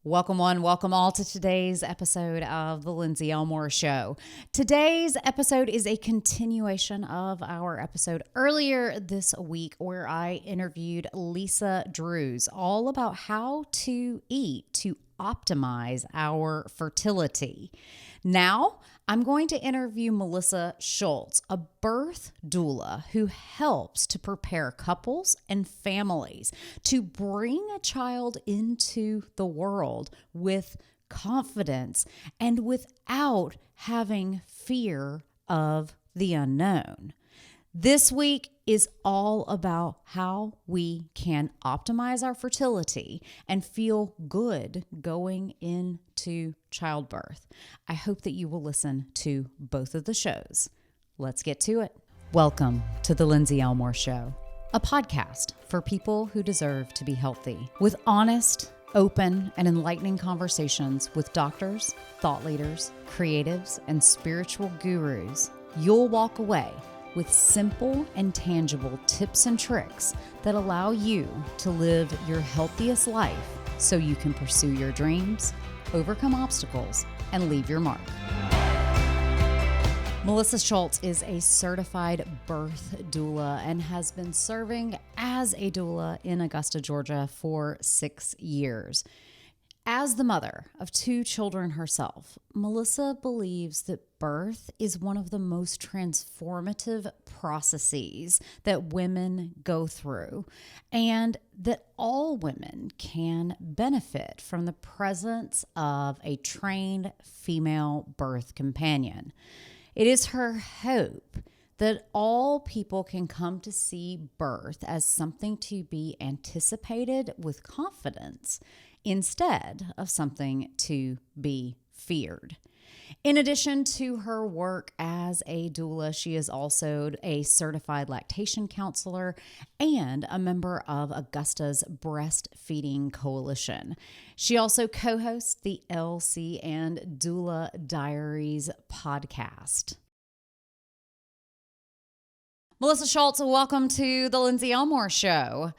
Welcome one, welcome all to today's episode of the Lindsay Elmore Show. Today's episode is a continuation of our episode earlier this week where I interviewed Lisa Drews all about how to eat to optimize our fertility. Now, I'm going to interview Melissa Schultz, a birth doula who helps to prepare couples and families to bring a child into the world with confidence and without having fear of the unknown. This week is all about how we can optimize our fertility and feel good going into childbirth. I hope that you will listen to both of the shows. Let's get to it. Welcome to the Lindsay Elmore Show, a podcast for people who deserve to be healthy, with honest, open, and enlightening conversations with doctors, thought leaders, creatives, and spiritual gurus. You'll walk away with simple and tangible tips and tricks that allow you to live your healthiest life so you can pursue your dreams, overcome obstacles, and leave your mark. Melissa Schultz is a certified birth doula and has been serving as a doula in Augusta, Georgia for 6 years. As the mother of 2 children herself, Melissa believes that birth is one of the most transformative processes that women go through, and that all women can benefit from the presence of a trained female birth companion. It is her hope that all people can come to see birth as something to be anticipated with confidence instead of something to be feared. In addition to her work as a doula, she is also a certified lactation counselor and a member of Augusta's Breastfeeding Coalition. She also co-hosts the LC and Doula Diaries podcast. Melissa Schultz, welcome to the Lindsay Elmore Show.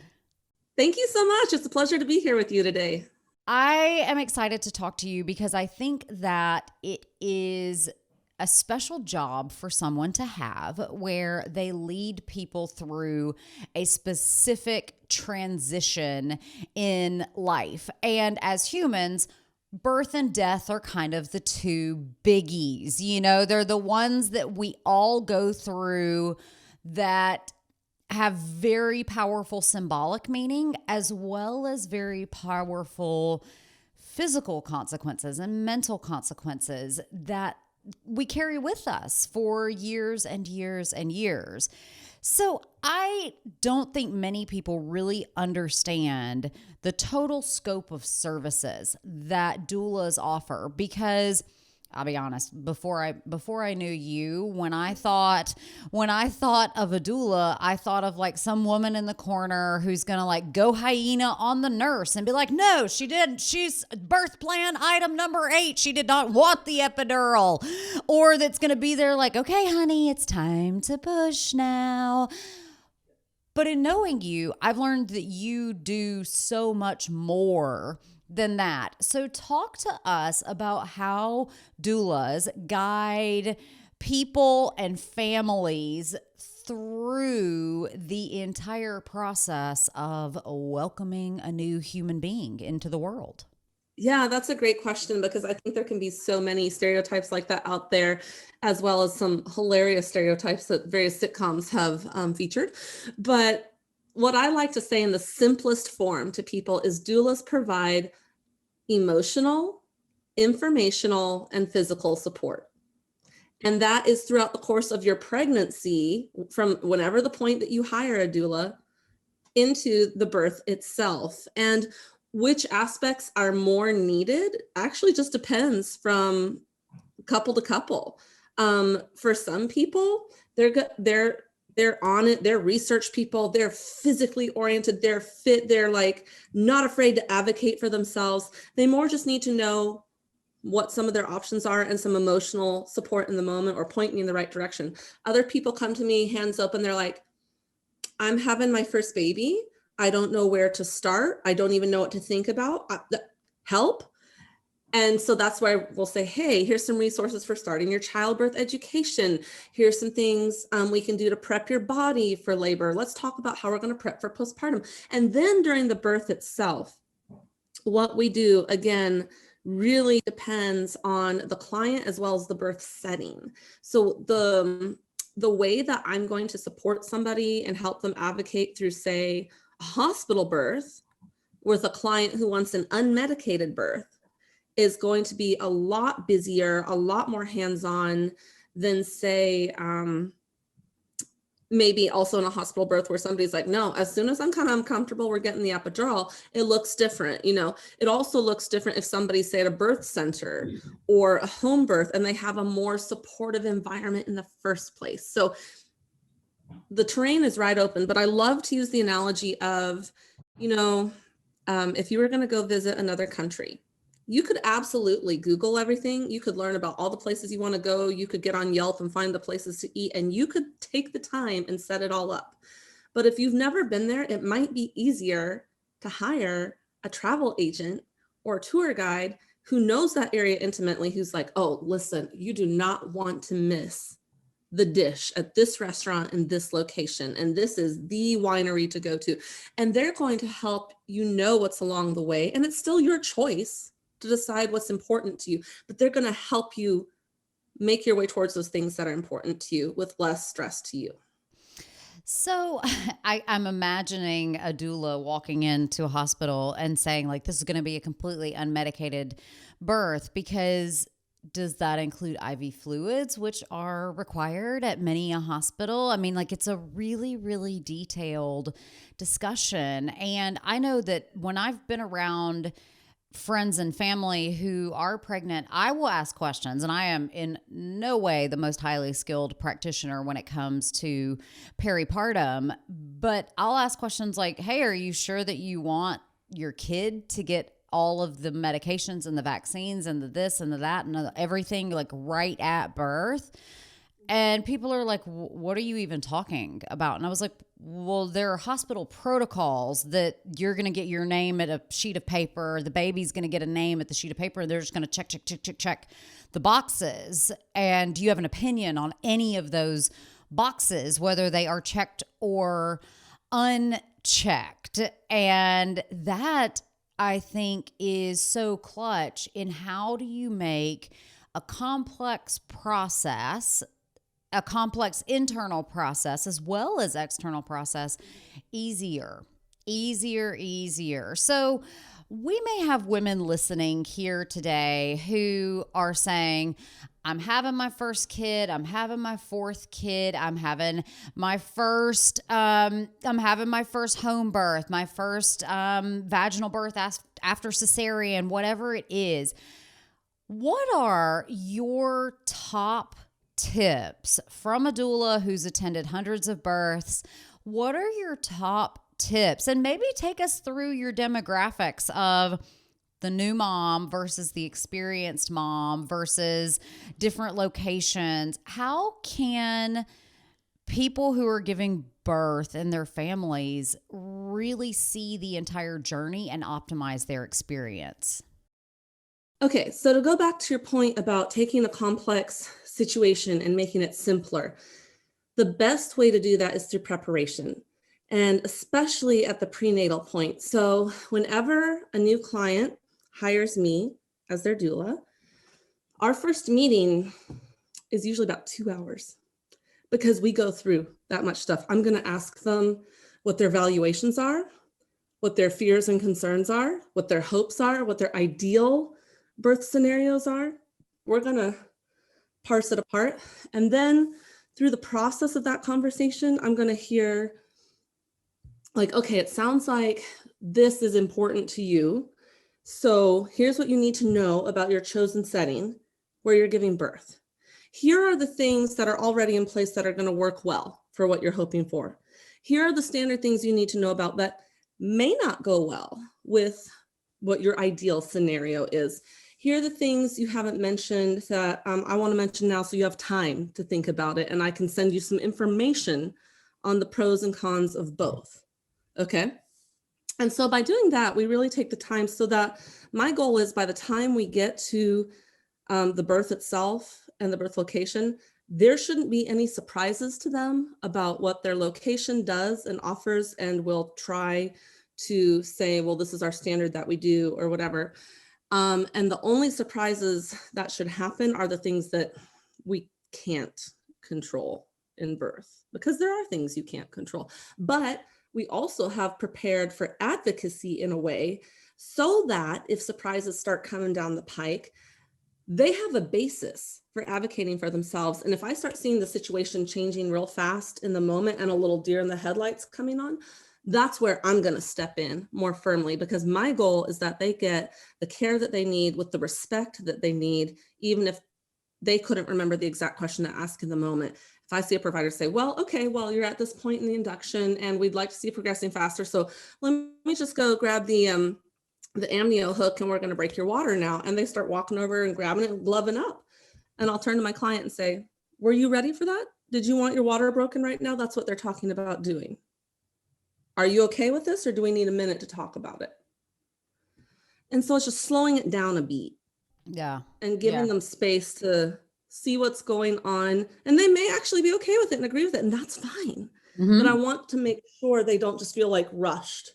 Thank you so much. It's a pleasure to be here with you today. I am excited to talk to you because I think that it is a special job for someone to have where they lead people through a specific transition in life. And as humans, birth and death are kind of the two biggies. You know, they're the ones that we all go through that have very powerful symbolic meaning as well as very powerful physical consequences and mental consequences that we carry with us for years and years and years. So I don't think many people really understand the total scope of services that doulas offer because I'll be honest, before I knew you, when I thought of a doula, I thought of like some woman in the corner who's going to like go hyena on the nurse and be like, no, she didn't. She's birth plan item number 8. She did not want the epidural. Or that's going to be there like, okay, honey, it's time to push now. But in knowing you, I've learned that you do so much more than that. So talk to us about how doulas guide people and families through the entire process of welcoming a new human being into the world. Yeah, that's a great question because I think there can be so many stereotypes like that out there, as well as some hilarious stereotypes that various sitcoms have featured. But what I like to say in the simplest form to people is doulas provide emotional, informational, and physical support. And that is throughout the course of your pregnancy, from whenever the point that you hire a doula into the birth itself. And which aspects are more needed actually just depends from couple to couple. For some people, they're on it. They're research people. They're physically oriented. They're fit. They're like not afraid to advocate for themselves. They more just need to know what some of their options are and some emotional support in the moment or point me in the right direction. Other people come to me hands open. They're like, I'm having my first baby. I don't know where to start. I don't even know what to think about. Help. And so that's why we'll say, hey, here's some resources for starting your childbirth education. Here's some things we can do to prep your body for labor. Let's talk about how we're going to prep for postpartum. And then during the birth itself, what we do, again, really depends on the client as well as the birth setting. So the way that I'm going to support somebody and help them advocate through, say, a hospital birth with a client who wants an unmedicated birth is going to be a lot busier, a lot more hands-on than, say, maybe also in a hospital birth where somebody's like, no, as soon as I'm kind of uncomfortable, we're getting the epidural, it looks different. You know, it also looks different if somebody's, say, at a birth center or a home birth and they have a more supportive environment in the first place. So the terrain is right open, but I love to use the analogy of, you know, if you were going to go visit another country, you could absolutely Google everything. You could learn about all the places you want to go. You could get on Yelp and find the places to eat, and you could take the time and set it all up. But if you've never been there, it might be easier to hire a travel agent or a tour guide who knows that area intimately, who's like, oh, listen, you do not want to miss the dish at this restaurant in this location, and this is the winery to go to. And they're going to help you know what's along the way, and it's still your choice to decide what's important to you, but they're going to help you make your way towards those things that are important to you with less stress to you. So I'm imagining a doula walking into a hospital and saying, like, this is going to be a completely unmedicated birth, because does that include IV fluids, which are required at many a hospital? I mean, like, it's a really, really detailed discussion. And I know that when I've been around friends and family who are pregnant, I will ask questions, and I am in no way the most highly skilled practitioner when it comes to peripartum, but I'll ask questions like, hey, are you sure that you want your kid to get all of the medications and the vaccines and the this and the that and everything, like, right at birth? And people are like, what are you even talking about? And I was like, well, there are hospital protocols that you're going to get your name at a sheet of paper. The baby's going to get a name at the sheet of paper, and they're just going to check the boxes. And do you have an opinion on any of those boxes, whether they are checked or unchecked? And that, I think, is so clutch in how do you make a complex process, a complex internal process as well as external process, easier. So we may have women listening here today who are saying, I'm having my first kid, I'm having my fourth kid, I'm having my first home birth, my first vaginal birth after cesarean, whatever it is. What are your top tips from a doula who's attended hundreds of births? What are your top tips? And maybe take us through your demographics of the new mom versus the experienced mom versus different locations. How can people who are giving birth and their families really see the entire journey and optimize their experience? Okay, so to go back to your point about taking a complex situation and making it simpler, the best way to do that is through preparation, and especially at the prenatal point. So whenever a new client hires me as their doula, our first meeting is usually about 2 hours because we go through that much stuff. I'm going to ask them what their valuations are, what their fears and concerns are, what their hopes are, what their ideal birth scenarios are. We're going to parse it apart. And then through the process of that conversation, I'm going to hear, like, okay, it sounds like this is important to you. So here's what you need to know about your chosen setting where you're giving birth. Here are the things that are already in place that are going to work well for what you're hoping for. Here are the standard things you need to know about that may not go well with what your ideal scenario is. Here are the things you haven't mentioned that I want to mention now so you have time to think about it, and I can send you some information on the pros and cons of both. Okay? And so by doing that, we really take the time, so that my goal is, by the time we get to the birth itself and the birth location, there shouldn't be any surprises to them about what their location does and offers, and we'll try to say, well, this is our standard that we do, or whatever. And the only surprises that should happen are the things that we can't control in birth, because there are things you can't control. But we also have prepared for advocacy in a way, so that if surprises start coming down the pike, they have a basis for advocating for themselves. And if I start seeing the situation changing real fast in the moment, and a little deer in the headlights coming on, that's where I'm going to step in more firmly, because my goal is that they get the care that they need with the respect that they need, even if they couldn't remember the exact question to ask in the moment. If I see a provider say, well, okay, well, you're at this point in the induction and we'd like to see you progressing faster, so let me just go grab the amnio hook and we're going to break your water now. And they start walking over and grabbing it and gloving up. And I'll turn to my client and say, were you ready for that? Did you want your water broken right now? That's what they're talking about doing. Are you okay with this, or do we need a minute to talk about it? And so it's just slowing it down a beat. Yeah. And giving them space to see what's going on. And they may actually be okay with it and agree with it, and that's fine. But I want to make sure they don't just feel like rushed